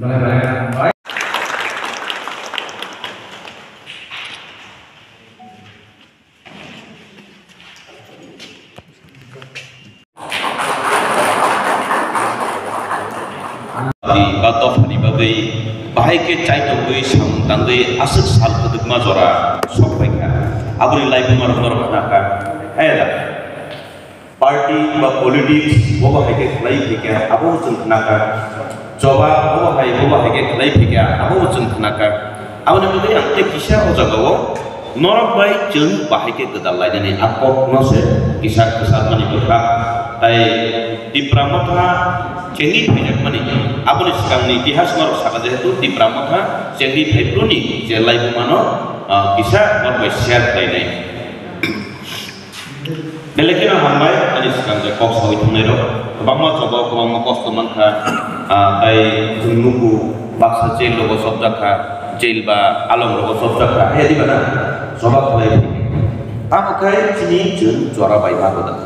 Boleh. Batof ni bagai bahai ke cai to gui sam tanggai asuk sal keduk majora sok baik abri life mar naka ada party ba politics boba hai ke life ke abo chung naka coba boba hai ke life ke abo chung naka abni bagai ang te kisah o jagawo norok bai chung bahai ke kedal lai ni apok no se kisah mani berka tai di pramotha Cenggi banyak mani, apa nih sekarang nih itihas marok sakit itu di pramotha cenggi petruni, jelai pemano kisah marok share kali ini. Delekina hambai, ani sekarang je kos sawit menero, kebangma coba kebangma kos teman ka, ay tunggu baksa jail logo sobda ka, jail ba alam logo sobda ka, di mana? Sobat kali ini, apa kaya sini jun juara baik apa dah?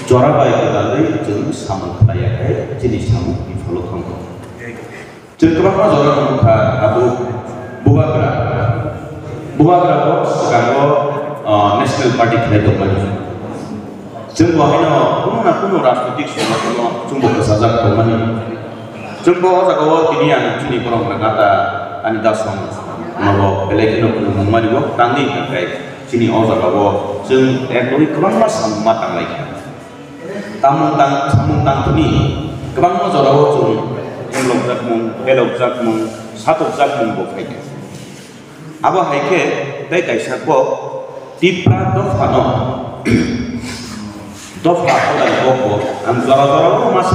Juara baik adalah jenis sama kaya kaya jenis sama di follow kamu. Jenis berapa juara kamu abu bubagra sekarang national party kerja lagi. Jenis wahina kuno rasputik semua kuno jumbo kesajak kemana. Jumbo sekarang ini yang jenis orang berkata anida sama mau pelekino kuno mama juga tanding kayak sini orang sekarang jenis ekori kurang sama matang lagi. Tamun tang tuni kebang mo jorawo chung englok jak mung elok jak mung satok jak mung bo khaike abo haike dai kaisa ko tipra dofano dofa ko dai ko am jorawo mas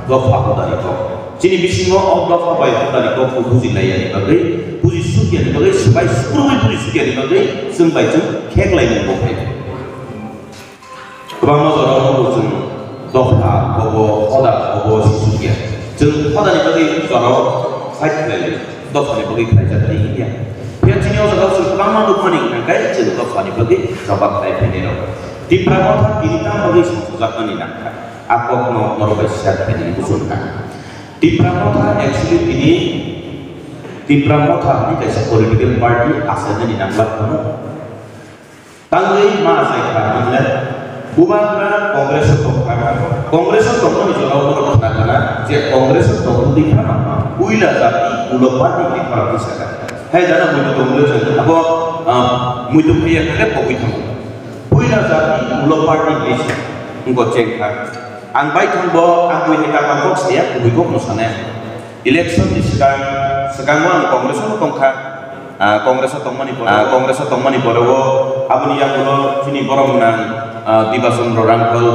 dofa ko dai ko sini bisingo o dofa bai ko dai ko buji lai ani bagai buji suki ani bagai sebai suruh buji suki ani bagai sembai chung khek lai mung bo khaike kebang mo jorawo chung doha bobo oda bobo sisukia jeng oda ni bagi suara fight lagi doha ni bagi kerja tinggi dia dia sini orang kalau sudah lama tu maning angkai jeng doha ni bagi coba kerja penero di pramotha kita bagi susah ni nak apa mau merubah siapa ini usulkan di pramotha actually ini di pramotha ni kaisa political party asalnya di nampak kamu tanggai masa ikan Bubagra Kongres Tongkol di Jawa Barat karena je Kongres Tongkol di mana? Uila jati ulopati di Parabisa. Hai dana mutu Kongres apa mutu pria kerja kopi kamu. Uila jati ulopati di engkau cengkak. Angbai kambo angkui hekar kampung setiap kopi kok nusana. Election di sekarang Kongres Tongkol Kongres Tongmani Borawo abuni yang bolo sini borong nang dibasun rangkul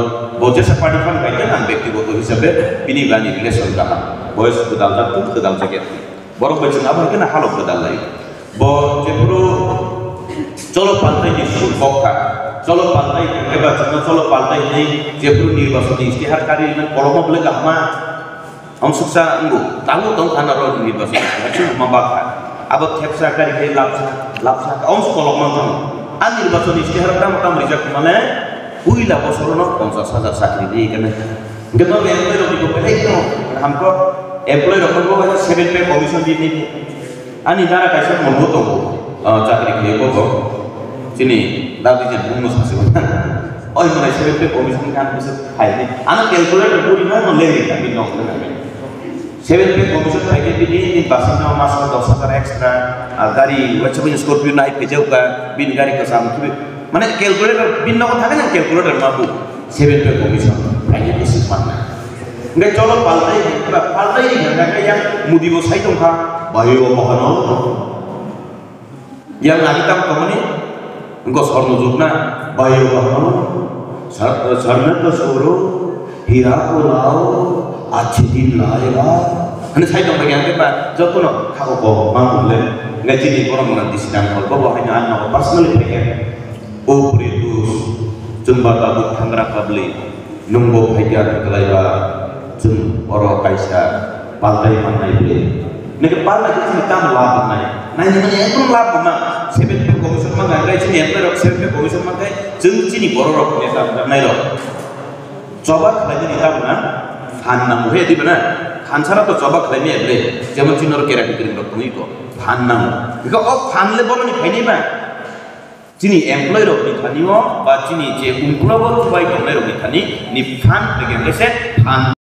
boje sepadi kan kayaknya nang ব্যক্তিগত হিসাবে bini bani relation dah boys bedal jatuh bedal jaket borong baca apa kena halok bedal lagi bo jepro colo pantai di Sulbokka colo pantai colo pantai ini jepro nirbasun istihar kari dengan kolom boleh gak mah om suksa enggak tahu dong karena roh nirbasun itu membakar abad kepsa kari kari lapsa om sekolok mantan anir basun istihar dah matam rijak mana uila bosorono kongsa saja sakri di kan gitu employee lo dibuka itu hamko employee lo perlu 7 pay commission di ini ani dana kaisa mau tuh cakri kiri boto sini tadi jadi bonus masih oh ini mulai 7 pay commission kan bisa hai ini anak calculator budi mana lagi kan bingung kan 7 pay commission pakai ini basisnya masuk 10,000 ekstra dari wajibnya Scorpio naik ke jauh kan bin gari ke sama mana calculator bin nak thake na calculator mampu 7 pay commission kayaknya isi mana nggak colok paltai yang mudi bosai dong kah bayo mohon yang lagi tam kemana engkau sorno jukna bayo mohon sarna to soro hira pulau acidin laila ane sai dong bagian apa jatuh no kau mampu le nggak jadi orang nanti sidang kalau hanya anak personally pakai oh Pritus jembatan but Tangerang Kabli nunggu hajar kelaiba jen oro kaisa pantai mana ini nih kepala kita kita melabur naik itu melabur mah 7 pay commission mah nggak kayak sini yang 7 pay commission mah kayak jen sini borok neta naik loh coba lagi kita mana fan namu di mana फानसारा तो जबा खालामि एब्ले जेमन चिनर केराटि करिं रok tungui ko fan nang biko o fan le boroni phaini ba chini employee rok ni thani o ba chini je umpulo bor kubai tongnai rok ni thani ni fan begem lese fan